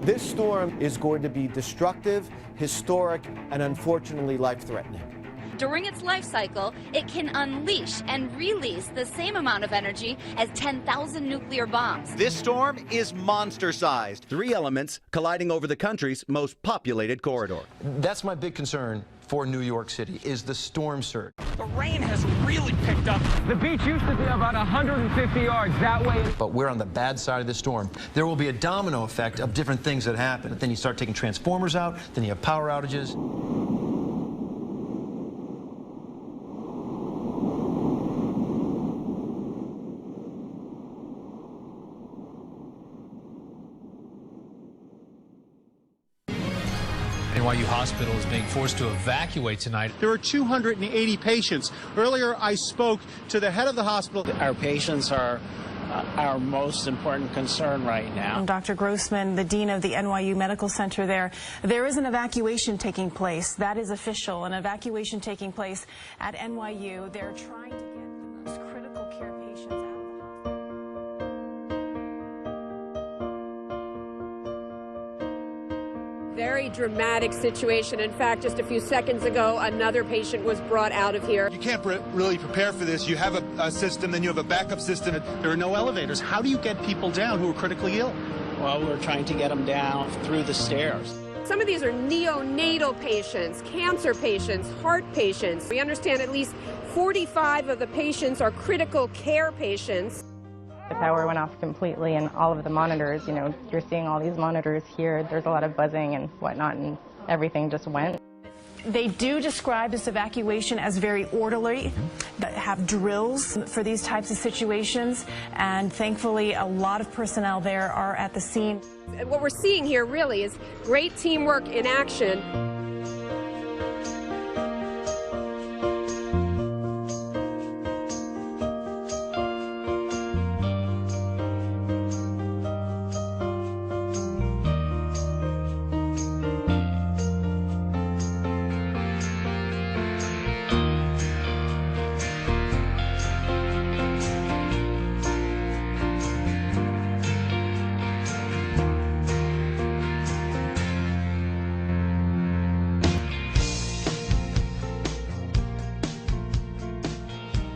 This storm is going to be destructive, historic, and unfortunately life-threatening. During its life cycle, it can unleash and release the same amount of energy as 10,000 nuclear bombs. This storm is monster-sized. 3 elements colliding over the country's most populated corridor. That's my big concern for New York City, is the storm surge. The rain has really picked up. The beach used to be about 150 yards that way. But we're on the bad side of the storm. There will be a domino effect of different things that happen. Then you start taking transformers out, then you have power outages. NYU Hospital is being forced to evacuate tonight. There are 280 patients. Earlier, I spoke to the head of the hospital. Our patients are our most important concern right now. I'm Dr. Grossman, the dean of the NYU Medical Center there. There is an evacuation taking place. That is official. An evacuation taking place at NYU. They're trying to get the most critical care patients out of the hospital. Very dramatic situation. In fact, just a few seconds ago, another patient was brought out of here. You can't really prepare for this. You have a system, then you have a backup system. There are no elevators. How do you get people down who are critically ill? Well, we're trying to get them down through the stairs. Some of these are neonatal patients, cancer patients, heart patients. We understand at least 45 of the patients are critical care patients. The power went off completely, and all of the monitors, you know, you're seeing all these monitors here. There's a lot of buzzing and whatnot, and everything just went. They do describe this evacuation as very orderly, have drills for these types of situations, and thankfully a lot of personnel there are at the scene. What we're seeing here really is great teamwork in action.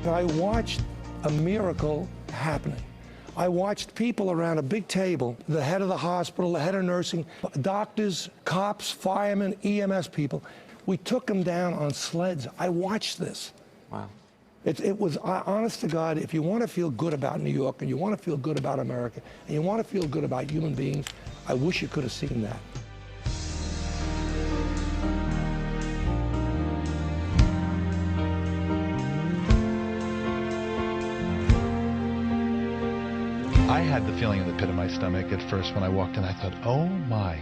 I watched a miracle happening. I watched people around a big table, the head of the hospital, the head of nursing, doctors, cops, firemen, EMS people. We took them down on sleds. I watched this. Wow. It was, honest to God, if you want to feel good about New York, and you want to feel good about America, and you want to feel good about human beings, I wish you could have seen that. I had the feeling in the pit of my stomach at first when I walked in. I thought, oh my,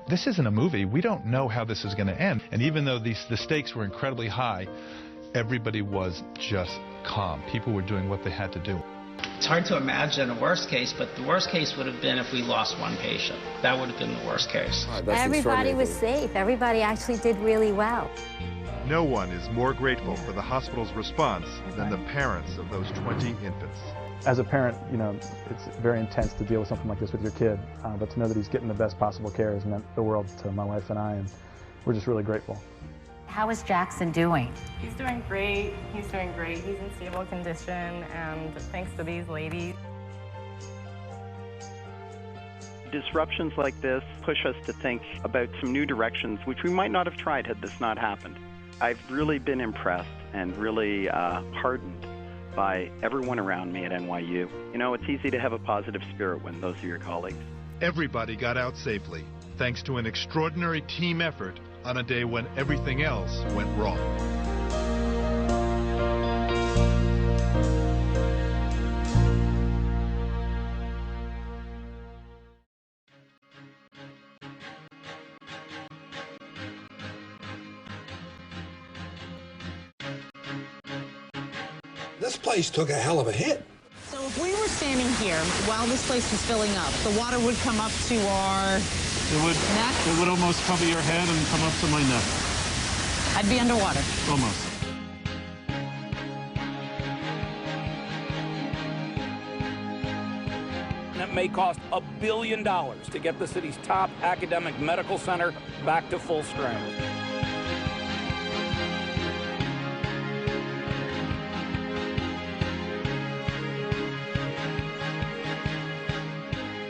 this isn't a movie. We don't know how this is going to end. And even though the stakes were incredibly high, everybody was just calm. People were doing what they had to do. It's hard to imagine a worst case, but the worst case would have been if we lost one patient. That would have been the worst case. Everybody was safe. Everybody actually did really well. No one is more grateful for the hospital's response than the parents of those 20 infants. As a parent, you know, it's very intense to deal with something like this with your kid, but to know that he's getting the best possible care has meant the world to my wife and I, and we're just really grateful. How is Jackson doing? He's doing great. He's doing great. He's in stable condition, and thanks to these ladies. Disruptions like this push us to think about some new directions, which we might not have tried had this not happened. I've really been impressed and really heartened by everyone around me at NYU. You know, it's easy to have a positive spirit when those are your colleagues. Everybody got out safely, thanks to an extraordinary team effort on a day when everything else went wrong. This place took a hell of a hit. So if we were standing here while this place was filling up, the water would come up to our neck? It would almost cover your head and come up to my neck. I'd be underwater. Almost. and it may cost $1 billion to get the city's top academic medical center back to full strength.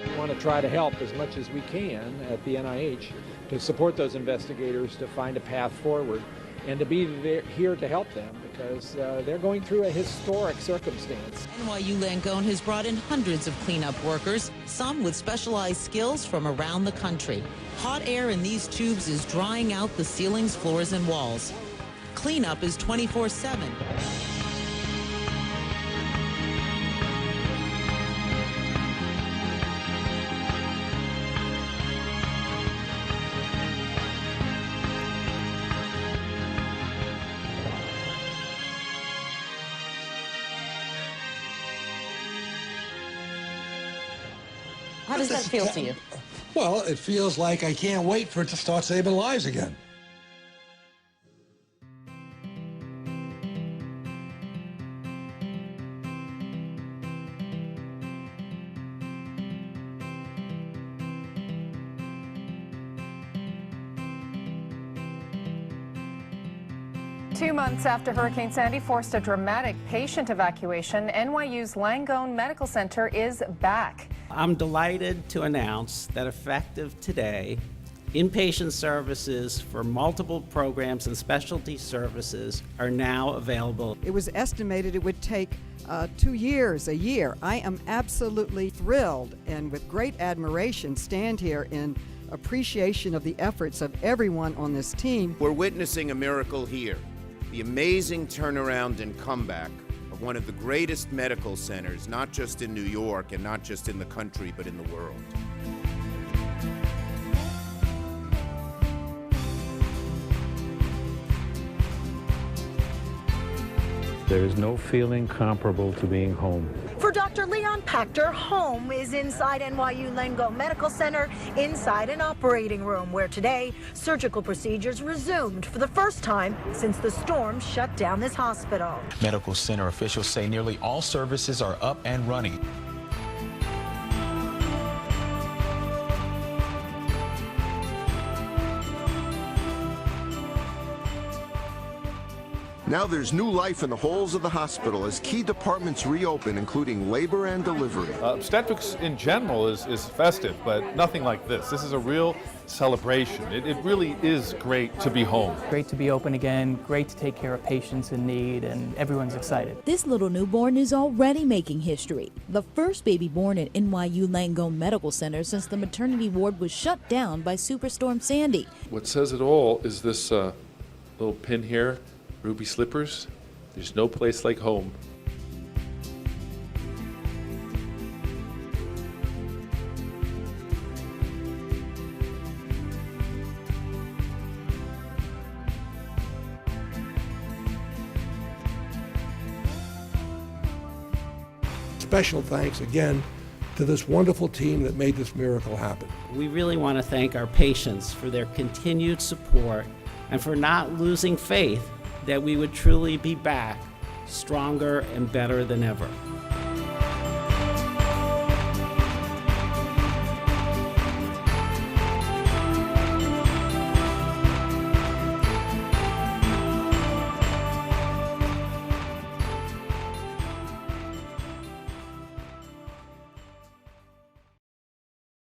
We want to try to help as much as we can at the NIH to support those investigators to find a path forward and to be here to help them because they're going through a historic circumstance. NYU Langone has brought in hundreds of cleanup workers, some with specialized skills from around the country. Hot air in these tubes is drying out the ceilings, floors, and walls. Cleanup is 24/7. How does that feel to you? Well, it feels like I can't wait for it to start saving lives again. Two months after Hurricane Sandy forced a dramatic patient evacuation, NYU's Langone Medical Center is back. I'm delighted to announce that effective today, inpatient services for multiple programs and specialty services are now available. It was estimated it would take 2 years, a year. I am absolutely thrilled and with great admiration stand here in appreciation of the efforts of everyone on this team. We're witnessing a miracle here. The amazing turnaround and comeback of one of the greatest medical centers, not just in New York and not just in the country, but in the world. There is no feeling comparable to being home. For Dr. Leon Pachter, home is inside NYU Langone Medical Center, inside an operating room, where today surgical procedures resumed for the first time since the storm shut down this hospital. Medical center officials say nearly all services are up and running. Now there's new life in the halls of the hospital as key departments reopen, including labor and delivery. Obstetrics in general is festive, but nothing like this. This is a real celebration. It really is great to be home. Great to be open again, great to take care of patients in need, and everyone's excited. This little newborn is already making history. The first baby born at NYU Langone Medical Center since the maternity ward was shut down by Superstorm Sandy. What says it all is this little pin here. Ruby slippers, there's no place like home. Special thanks again to this wonderful team that made this miracle happen. We really want to thank our patients for their continued support and for not losing faith that we would truly be back stronger and better than ever.